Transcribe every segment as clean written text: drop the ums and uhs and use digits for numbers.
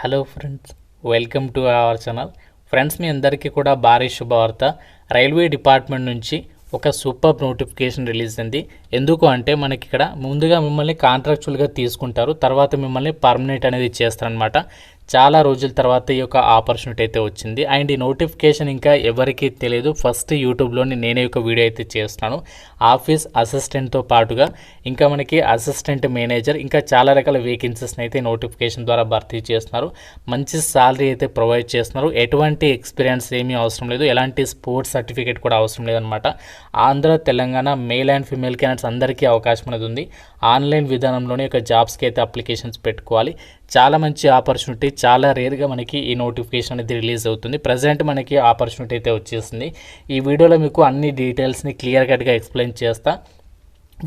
Hello friends, welcome to our channel. Friends, మీ అందరికీ కూడా భారీ శుభవార్త. రైల్వే డిపార్ట్మెంట్ నుంచి ఒక సూపర్ నోటిఫికేషన్ రిలీజ్ అయింది. ఎందుకు అంటే మనకి ఇక్కడ ముందుగా మిమ్మల్ని కాంట్రాక్చువల్గా తీసుకుంటారు, తర్వాత మిమ్మల్ని పర్మనెంట్ అనేది చేస్తారనమాట. చాలా రోజుల తర్వాత ఈ యొక్క ఆపర్చునిటీ అయితే వచ్చింది. అండ్ ఈ నోటిఫికేషన్ ఇంకా ఎవరికీ తెలియదు. ఫస్ట్ యూట్యూబ్లోని నేనే ఒక వీడియో అయితే చేస్తున్నాను. ఆఫీస్ అసిస్టెంట్తో పాటుగా ఇంకా మనకి అసిస్టెంట్ మేనేజర్, ఇంకా చాలా రకాల వేకెన్సీస్ని అయితే నోటిఫికేషన్ ద్వారా భర్తీ చేస్తున్నారు. మంచి శాలరీ అయితే ప్రొవైడ్ చేస్తున్నారు. ఎటువంటి ఎక్స్పీరియన్స్ ఏమీ అవసరం లేదు, ఎలాంటి స్పోర్ట్స్ సర్టిఫికేట్ కూడా అవసరం లేదనమాట. Andhra, Telangana male and female candidates అందరికీ అవకాశం అనేది ఉంది. ఆన్లైన్ విధానంలోనే ఒక జాబ్స్కి అయితే అప్లికేషన్స్ పెట్టుకోవాలి. చాలా మంచి ఆపర్చునిటీ. చాలా రేర్గా మనకి ఈ నోటిఫికేషన్ అనేది రిలీజ్ అవుతుంది. ప్రజెంట్ మనకి ఆపర్చునిటీ అయితే వచ్చేసింది. ఈ వీడియోలో మీకు అన్ని డీటెయిల్స్ని క్లియర్ కట్గా ఎక్స్ప్లెయిన్ చేస్తా.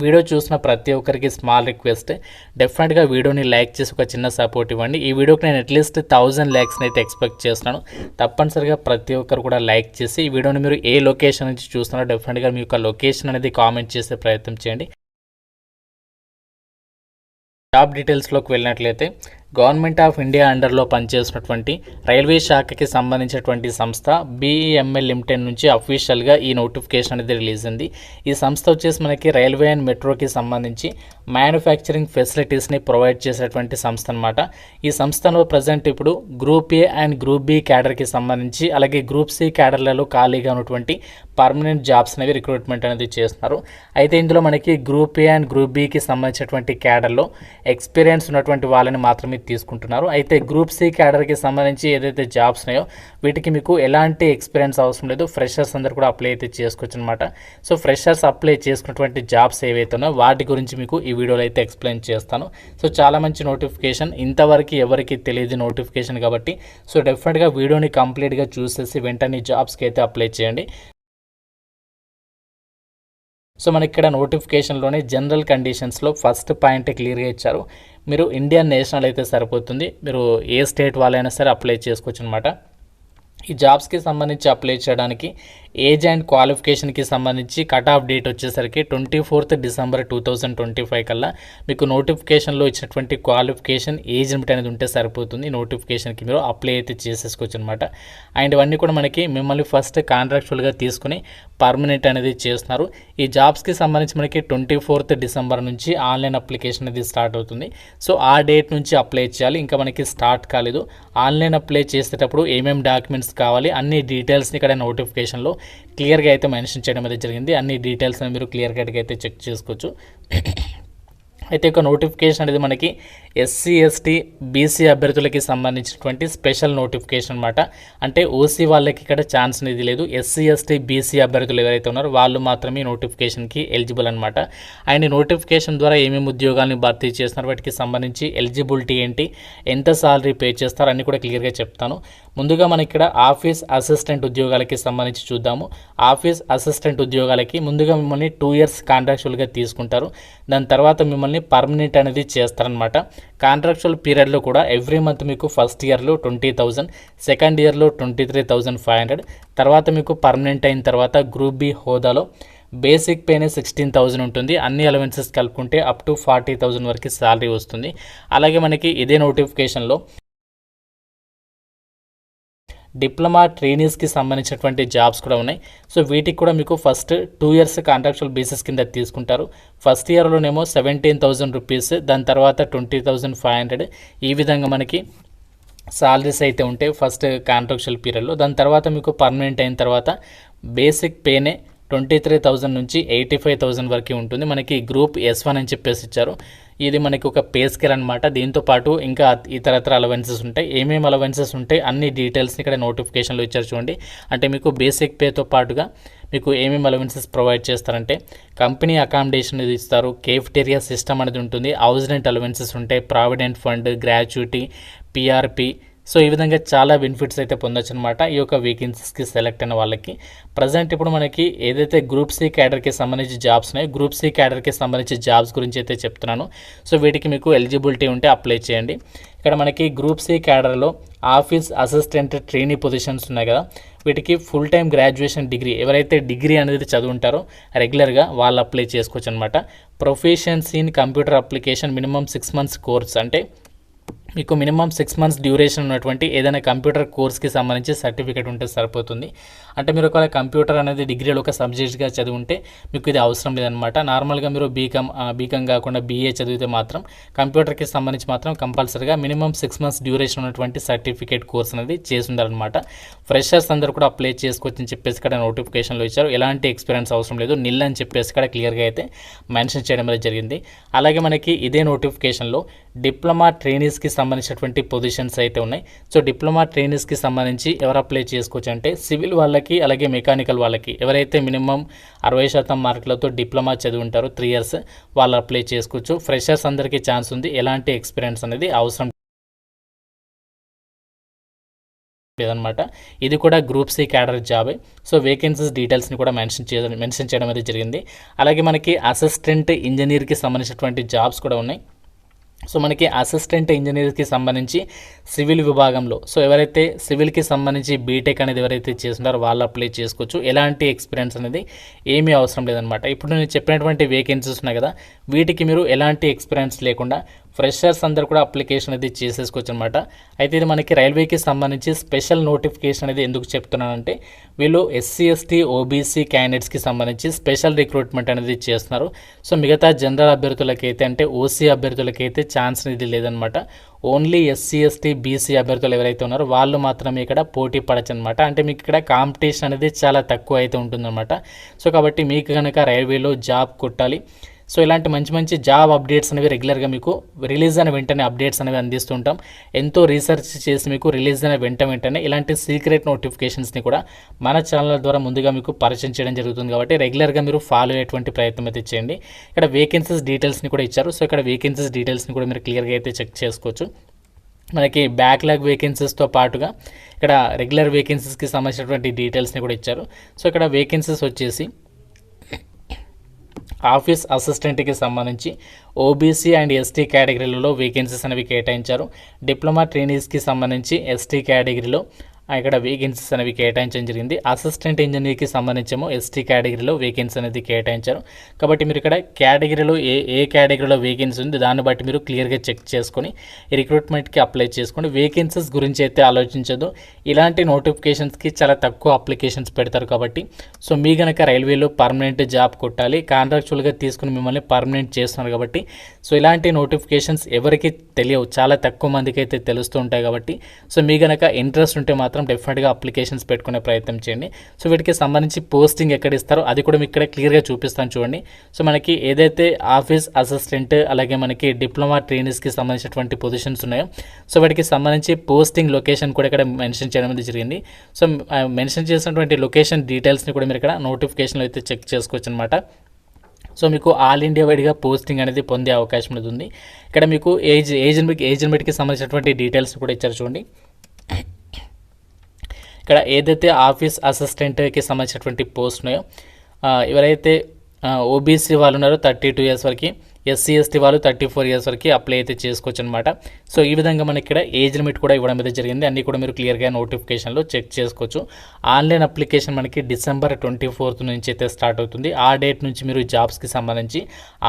వీడియో చూసిన ప్రతి ఒక్కరికి స్మాల్ రిక్వెస్ట్, డెఫినెట్గా వీడియోని లైక్ చేసి ఒక చిన్న సపోర్ట్ ఇవ్వండి. ఈ వీడియోకి నేను అట్లీస్ట్ 1000 లైక్స్ని అయితే ఎక్స్పెక్ట్ చేస్తున్నాను. తప్పనిసరిగా ప్రతి ఒక్కరు కూడా లైక్ చేసి ఈ వీడియోని మీరు ఏ లొకేషన్ నుంచి చూస్తున్నారో డెఫినెట్గా మీ యొక్క లొకేషన్ అనేది కామెంట్ చేసే ప్రయత్నం చేయండి. జాబ్ డీటెయిల్స్లోకి వెళ్ళినట్లయితే గవర్నమెంట్ ఆఫ్ ఇండియా అండర్లో పనిచేసినటువంటి రైల్వే శాఖకి సంబంధించినటువంటి సంస్థ BEML లిమిటెడ్ నుంచి అఫీషియల్గా ఈ నోటిఫికేషన్ అనేది రిలీజ్ అయింది. ఈ సంస్థ వచ్చేసి మనకి రైల్వే అండ్ మెట్రోకి సంబంధించి మ్యానుఫ్యాక్చరింగ్ ఫెసిలిటీస్ని ప్రొవైడ్ చేసేటువంటి సంస్థ అనమాట. ఈ సంస్థలో ప్రజెంట్ ఇప్పుడు group A and group B క్యాడర్కి సంబంధించి, అలాగే గ్రూప్ C క్యాడర్లలో ఖాళీగా ఉన్నటువంటి పర్మనెంట్ జాబ్స్ అనేవి రిక్రూట్మెంట్ అనేది చేస్తున్నారు. అయితే ఇందులో మనకి గ్రూప్ A అండ్ గ్రూప్ Bకి సంబంధించినటువంటి క్యాడర్లో ఎక్స్పీరియన్స్ ఉన్నటువంటి వాళ్ళని మాత్రమే తీసుకుంటున్నారు. అయితే గ్రూప్ C క్యాడర్కి సంబంధించి ఏదైతే జాబ్స్ ఉన్నాయో వీటికి మీకు ఎలాంటి ఎక్స్పీరియన్స్ అవసరం లేదు. ఫ్రెషర్స్ అందరూ కూడా అప్లై అయితే చేసుకోవచ్చు అనమాట. సో ఫ్రెషర్స్ అప్లై చేసుకున్నటువంటి జాబ్స్ ఏవైతే ఉన్నాయో వాటి గురించి మీకు ఈ వీడియోలో అయితే ఎక్స్ప్లెయిన్ చేస్తాను. సో చాలా మంచి నోటిఫికేషన్, ఇంతవరకు ఎవరికి తెలియదు నోటిఫికేషన్ కాబట్టి సో డెఫినెట్గా వీడియోని కంప్లీట్గా చూసేసి వెంటనే జాబ్స్కి అయితే అప్లై చేయండి. సో మనకి ఇక్కడ నోటిఫికేషన్లోనే జనరల్ కండిషన్స్లో ఫస్ట్ పాయింట్ క్లియర్గా ఇచ్చారు. మీరు ఇండియన్ నేషనల్ అయితే సరిపోతుంది. మీరు ఏ స్టేట్ వాళ్ళైనా సరే అప్లై చేసుకోవచ్చు అనమాట. ఈ జాబ్స్కి సంబంధించి అప్లై చేయడానికి ఏజ్ అండ్ క్వాలిఫికేషన్కి సంబంధించి కట్ ఆఫ్ డేట్ వచ్చేసరికి 24th డిసెంబర్ 2025 కల్లా మీకు నోటిఫికేషన్లో ఇచ్చినటువంటి క్వాలిఫికేషన్ ఏజ్ లిమిట్ అనేది ఉంటే సరిపోతుంది. నోటిఫికేషన్కి మీరు అప్లై అయితే చేసేసుకోవచ్చు అనమాట. అండ్ ఇవన్నీ కూడా మనకి మిమ్మల్ని ఫస్ట్ కాంట్రాక్చువల్గా తీసుకుని పర్మనెంట్ అనేది చేస్తున్నారు. ఈ జాబ్స్కి సంబంధించి మనకి 24th డిసెంబర్ నుంచి ఆన్లైన్ అప్లికేషన్ అనేది స్టార్ట్ అవుతుంది. సో ఆ డేట్ నుంచి అప్లై చేయాలి. ఇంకా మనకి స్టార్ట్ కాలేదు. ఆన్లైన్ అప్లై చేసేటప్పుడు ఏమేమి డాక్యుమెంట్స్ కావాలి అన్ని డీటెయిల్స్ని ఇక్కడ నోటిఫికేషన్లో క్లియర్గా అయితే మెన్షన్ చేయడం అయితే జరిగింది. అన్ని డీటెయిల్స్ మీరు క్లియర్ కట్గా అయితే చెక్ చేసుకోవచ్చు. అయితే ఒక నోటిఫికేషన్ అనేది మనకి SC, ST, BC అభ్యర్థులకి సంబంధించినటువంటి స్పెషల్ నోటిఫికేషన్ అనమాట. అంటే OC వాళ్ళకి ఇక్కడ ఛాన్స్ అనేది లేదు. SC, ST, BC అభ్యర్థులు ఎవరైతే ఉన్నారో వాళ్ళు మాత్రమే నోటిఫికేషన్కి ఎలిజిబుల్ అనమాట. అండ్ నోటిఫికేషన్ ద్వారా ఏమేమి ఉద్యోగాలను భర్తీ చేస్తున్నారు, వాటికి సంబంధించి ఎలిజిబిలిటీ ఏంటి, ఎంత సాలరీ పే చేస్తారు అన్నీ కూడా క్లియర్గా చెప్తాను. ముందుగా మనం ఇక్కడ ఆఫీస్ అసిస్టెంట్ ఉద్యోగాలకి సంబంధించి చూద్దాము. ఆఫీస్ అసిస్టెంట్ ఉద్యోగాలకి ముందుగా మిమ్మల్ని 2 years కాంట్రాక్చువల్గా తీసుకుంటారు. దాని తర్వాత మిమ్మల్ని పర్మనెంట్ అనేది చేస్తారనమాట. కాంట్రాక్చువల్ పీరియడ్లో కూడా ఎవ్రీ మంత్ మీకు ఫస్ట్ ఇయర్లో 20,000, సెకండ్ ఇయర్లో 23,500, తర్వాత మీకు పర్మనెంట్ అయిన తర్వాత గ్రూప్ B హోదాలో బేసిక్ పేనే 16,000 ఉంటుంది. అన్ని అలవెన్సెస్ కలుపుకుంటే అప్ టు 40,000 వరకు శాలరీ వస్తుంది. అలాగే మనకి ఇదే నోటిఫికేషన్లో డిప్లొమా ట్రైనీస్కి సంబంధించినటువంటి జాబ్స్ కూడా ఉన్నాయి. సో వీటికి కూడా మీకు ఫస్ట్ 2 years కాంట్రాక్చువల్ బేసిస్ కింద తీసుకుంటారు. ఫస్ట్ ఇయర్లోనేమో 17,000 రూపీస్, దాని తర్వాత 20,500, ఈ విధంగా మనకి సాలరీస్ అయితే ఉంటాయి ఫస్ట్ కాంట్రాక్చువల్ పీరియడ్లో. దాని తర్వాత మీకు పర్మనెంట్ అయిన తర్వాత బేసిక్ పేనే 23,000 నుంచి 85,000 వరకు ఉంటుంది. మనకి గ్రూప్ S1 అని చెప్పేసి ఇచ్చారు. ఇది మనకి ఒక పే స్కేల్ అనమాట. దీంతో పాటు ఇంకా ఇతరత్ర అలవెన్సెస్ ఉంటాయి. ఏమేమి అలవెన్సెస్ ఉంటాయి అన్ని డీటెయిల్స్ని ఇక్కడ నోటిఫికేషన్లో ఇచ్చారు చూడండి. అంటే మీకు బేసిక్ పేతో పాటుగా మీకు ఏమేమి అలవెన్సెస్ ప్రొవైడ్ చేస్తారంటే కంపెనీ అకామిడేషన్ అనేది ఇస్తారు, కేఫ్టేరియా సిస్టమ్ అనేది ఉంటుంది, హౌస్ రెంట్ అలవెన్సెస్ ఉంటాయి, provident fund, gratuity, PRP. So ఈ విధంగా చాలా బెనిఫిట్స్ అయితే పొందొచ్చు అనమాట ఈ యొక్క వేకెన్సీస్కి సెలెక్ట్ అయిన వాళ్ళకి. ప్రజెంట్ ఇప్పుడు మనకి ఏదైతే గ్రూప్ C క్యాడర్కి సంబంధించి జాబ్స్ ఉన్నాయో గ్రూప్ C క్యాడర్కి సంబంధించి జాబ్స్ గురించి అయితే చెప్తున్నాను. సో వీటికి మీకు ఎలిజిబిలిటీ ఉంటే అప్లై చేయండి. ఇక్కడ మనకి గ్రూప్ C క్యాడర్లో ఆఫీస్ అసిస్టెంట్ ట్రైనీ పొజిషన్స్ ఉన్నాయి కదా, వీటికి ఫుల్ టైం గ్రాడ్యుయేషన్ డిగ్రీ ఎవరైతే డిగ్రీ అనేది చదువుంటారో రెగ్యులర్గా వాళ్ళు అప్లై చేసుకోవచ్చు అనమాట. Proficiency in computer application minimum 6 months course, అంటే మీకు మినిమం 6 మంత్స్ డ్యూరేషన్ ఉన్నటువంటి ఏదైనా కంప్యూటర్ కోర్స్కి సంబంధించి సర్టిఫికేట్ ఉంటే సరిపోతుంది. అంటే మీరు ఒకవేళ కంప్యూటర్ అనేది డిగ్రీలో ఒక సబ్జెక్ట్గా చదివి ఉంటే మీకు ఇది అవసరం లేదనమాట. నార్మల్గా మీరు బీకామ్ కాకుండా బీఏ చదివితే మాత్రం కంప్యూటర్కి సంబంధించి మాత్రం కంపల్సరీగా మినిమం 6 మంత్స్ డ్యూరేషన్ ఉన్నటువంటి సర్టిఫికేట్ కోర్స్ అనేది చేసి ఉండాలన్నమాట. ఫ్రెషర్స్ అందరూ కూడా అప్లై చేసుకోవచ్చు అని చెప్పేసి ఇక్కడ నోటిఫికేషన్లో ఇచ్చారు. ఎలాంటి ఎక్స్పీరియన్స్ అవసరం లేదు, నిల్ అని చెప్పేసి ఇక్కడ క్లియర్గా అయితే మెన్షన్ చేయడం అనేది జరిగింది. అలాగే మనకి ఇదే నోటిఫికేషన్లో డిప్లొమా ట్రైనీస్కి సంబంధించినటువంటి పొజిషన్స్ అయితే ఉన్నాయి. సో డిప్లొమా ట్రైనీస్కి సంబంధించి ఎవరు అప్లై చేసుకోవచ్చు అంటే సివిల్ వాళ్ళకి అలాగే మెకానికల్ వాళ్ళకి ఎవరైతే మినిమం 60% మార్కులతో డిప్లొమా చదివి ఉంటారో 3 years వాళ్ళు అప్లై చేసుకోవచ్చు. ఫ్రెషర్స్ అందరికీ ఛాన్స్ ఉంది, ఎలాంటి ఎక్స్పీరియన్స్ అనేది అవసరం లేదనమాట. ఇది కూడా గ్రూప్ సి క్యాడర్ జాబే. సో వేకెన్సీస్ డీటెయిల్స్ని కూడా మెన్షన్ చేయడం అనేది జరిగింది. అలాగే మనకి అసిస్టెంట్ ఇంజనీర్కి సంబంధించినటువంటి జాబ్స్ కూడా ఉన్నాయి. సో మనకి అసిస్టెంట్ ఇంజనీర్కి సంబంధించి సివిల్ విభాగంలో సో ఎవరైతే సివిల్కి సంబంధించి బీటెక్ అనేది ఎవరైతే చేస్తున్నారో వాళ్ళు అప్లై చేసుకోవచ్చు. ఎలాంటి ఎక్స్పీరియన్స్ అనేది ఏమీ అవసరం లేదనమాట. ఇప్పుడు నేను చెప్పినటువంటి వేకెన్సీస్ ఉన్నాయి కదా, వీటికి మీరు ఎలాంటి ఎక్స్పీరియన్స్ లేకుండా ఫ్రెషర్స్ అందరూ కూడా అప్లికేషన్ అనేది చేసేసుకోవచ్చు అనమాట. అయితే ఇది మనకి రైల్వేకి సంబంధించి స్పెషల్ నోటిఫికేషన్ అనేది ఎందుకు చెప్తున్నానంటే వీళ్ళు ఎస్సీ ఎస్టీ ఓబీసీ క్యాండిడేట్స్కి సంబంధించి స్పెషల్ రిక్రూట్మెంట్ అనేది చేస్తున్నారు. సో మిగతా జనరల్ అభ్యర్థులకైతే అంటే ఓసీ అభ్యర్థులకైతే ఛాన్స్ అనేది లేదనమాట. ఓన్లీ ఎస్సీ ఎస్టీ బీసీ అభ్యర్థులు ఎవరైతే ఉన్నారో వాళ్ళు మాత్రమే ఇక్కడ పోటీ పడచ్చు అనమాట. అంటే మీకు ఇక్కడ కాంపిటీషన్ అనేది చాలా తక్కువ అయితే ఉంటుందన్నమాట. సో కాబట్టి మీకు కనుక రైల్వేలో జాబ్ కొట్టాలి, సో ఇలాంటి మంచి మంచి జాబ్ అప్డేట్స్ అనేవి రెగ్యులర్గా మీకు రిలీజ్ అయిన వెంటనే అప్డేట్స్ అనేవి అందిస్తుంటాం. ఎంతో రీసెర్చ్ చేసి మీకు రిలీజ్ అయిన వెంటనే ఇలాంటి సీక్రెట్ నోటిఫికేషన్స్ని కూడా మన ఛానల్ ద్వారా ముందుగా మీకు పరిచయం చేయడం జరుగుతుంది. కాబట్టి రెగ్యులర్గా మీరు ఫాలో అయ్యేటువంటి ప్రయత్నం అయితే చేయండి. ఇక్కడ వేకెన్సీస్ డీటెయిల్స్ని కూడా ఇచ్చారు. సో ఇక్కడ వేకెన్సీస్ డీటెయిల్స్ని కూడా మీరు క్లియర్గా అయితే చెక్ చేసుకోవచ్చు. మనకి బ్యాక్లాగ్ వేకెన్సీస్తో పాటుగా ఇక్కడ రెగ్యులర్ వేకెన్సీస్కి సంబంధించినటువంటి డీటెయిల్స్ని కూడా ఇచ్చారు. సో ఇక్కడ వేకెన్సీస్ వచ్చేసి ఆఫీస్ అసిస్టెంట్కి సంబంధించి ఓబీసీ అండ్ ఎస్టీ కేటగిరీలలో వేకెన్సీస్ అనేవి కేటాయించారు. డిప్లొమా ట్రైనీస్కి సంబంధించి ఎస్టీ కేటగిరీలో ఇక్కడ వేకెన్సీస్ అనేవి కేటాయించడం జరిగింది. అసిస్టెంట్ ఇంజనీర్కి సంబంధించేమో ఎస్టీ కేటగిరీలో వేకెన్సీ అనేది కేటాయించారు. కాబట్టి మీరు ఇక్కడ కేటగిరీలో ఏ కేటగిరీలో వేకెన్సీ ఉంది దాన్ని బట్టి మీరు క్లియర్గా చెక్ చేసుకొని ఈ రిక్రూట్మెంట్కి అప్లై చేసుకోండి. వేకెన్సీస్ గురించి అయితే ఆలోచించదు. ఇలాంటి నోటిఫికేషన్స్కి చాలా తక్కువ అప్లికేషన్స్ పెడతారు. కాబట్టి సో మీ కనుక రైల్వేలో పర్మనెంట్ జాబ్ కొట్టాలి, కాంట్రాక్చువల్గా తీసుకుని మిమ్మల్ని పర్మనెంట్ చేస్తున్నారు. కాబట్టి సో ఇలాంటి నోటిఫికేషన్స్ ఎవరికి తెలియవు, చాలా తక్కువ మందికి అయితే తెలుస్తూ ఉంటాయి. కాబట్టి సో మీ కనుక ఇంట్రెస్ట్ ఉంటే మాత్రం డెఫినెట్గా అప్లికేషన్స్ పెట్టుకునే ప్రయత్నం చేయండి. సో వీటికి సంబంధించి పోస్టింగ్ ఎక్కడ ఇస్తారో అది కూడా మీకు ఇక్కడ క్లియర్గా చూపిస్తాను చూడండి. సో మనకి ఏదైతే ఆఫీస్ అసిస్టెంట్ అలాగే మనకి డిప్లొమా ట్రైనీస్కి సంబంధించినటువంటి పొజిషన్స్ ఉన్నాయో సో వాటికి సంబంధించి పోస్టింగ్ లొకేషన్ కూడా ఇక్కడ మెన్షన్ చేయడం అనేది జరిగింది. సో మెన్షన్ చేసినటువంటి లొకేషన్ డీటెయిల్స్ని కూడా మీరు ఇక్కడ నోటిఫికేషన్లో అయితే చెక్ చేసుకోవచ్చు అనమాట. సో మీకు ఆల్ ఇండియా వైడ్గా పోస్టింగ్ అనేది పొందే అవకాశం అనేది ఉంది. ఇక్కడ మీకు ఏజ్ లిమిట్కి సంబంధించినటువంటి డీటెయిల్స్ కూడా ఇచ్చారు చూడండి. ఇక్కడ ఏదైతే ఆఫీస్ అసిస్టెంట్కి సంబంధించినటువంటి పోస్ట్ ఉన్నాయో ఎవరైతే ఓబీసీ వాళ్ళు ఉన్నారో 32 years వరకు, ఎస్సీ ఎస్టీ వాళ్ళు 34 years వరకు అప్లై అయితే చేసుకోవచ్చు అనమాట. సో ఈ విధంగా మనకి ఇక్కడ ఏజ్ లిమిట్ కూడా ఇవ్వడం అయితే జరిగింది. అన్నీ కూడా మీరు క్లియర్గా నోటిఫికేషన్లో చెక్ చేసుకోవచ్చు. ఆన్లైన్ అప్లికేషన్ మనకి December 24th నుంచి అయితే స్టార్ట్ అవుతుంది. ఆ డేట్ నుంచి మీరు జాబ్స్కి సంబంధించి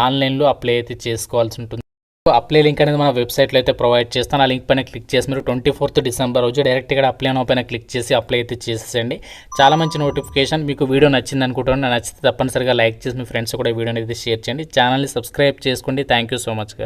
ఆన్లైన్లో అప్లై అయితే చేసుకోవాల్సి ఉంటుంది. అప్లై లింక్ అనేది మన వెబ్సైట్లో అయితే ప్రొవైడ్ చేస్తాను. ఆ లింక్ పైన క్లిక్ చేసి మీరు 24th December రోజు డైరెక్ట్ ఇక్కడ అప్లై నౌ పైన క్లిక్ చేసి అప్లై అయితే చేసేసండి. చాలా మంచి నోటిఫికేషన్. మీకు వీడియో నచ్చింది అనుకుంటున్నాను. నచ్చితే తప్పనిసరిగా లైక్ చేసి మీ ఫ్రెండ్స్ కూడా వీడియో అనేది షేర్ చేయండి. ఛానల్ని సబ్స్క్రైబ్ చేసుకోండి. Thank you so much.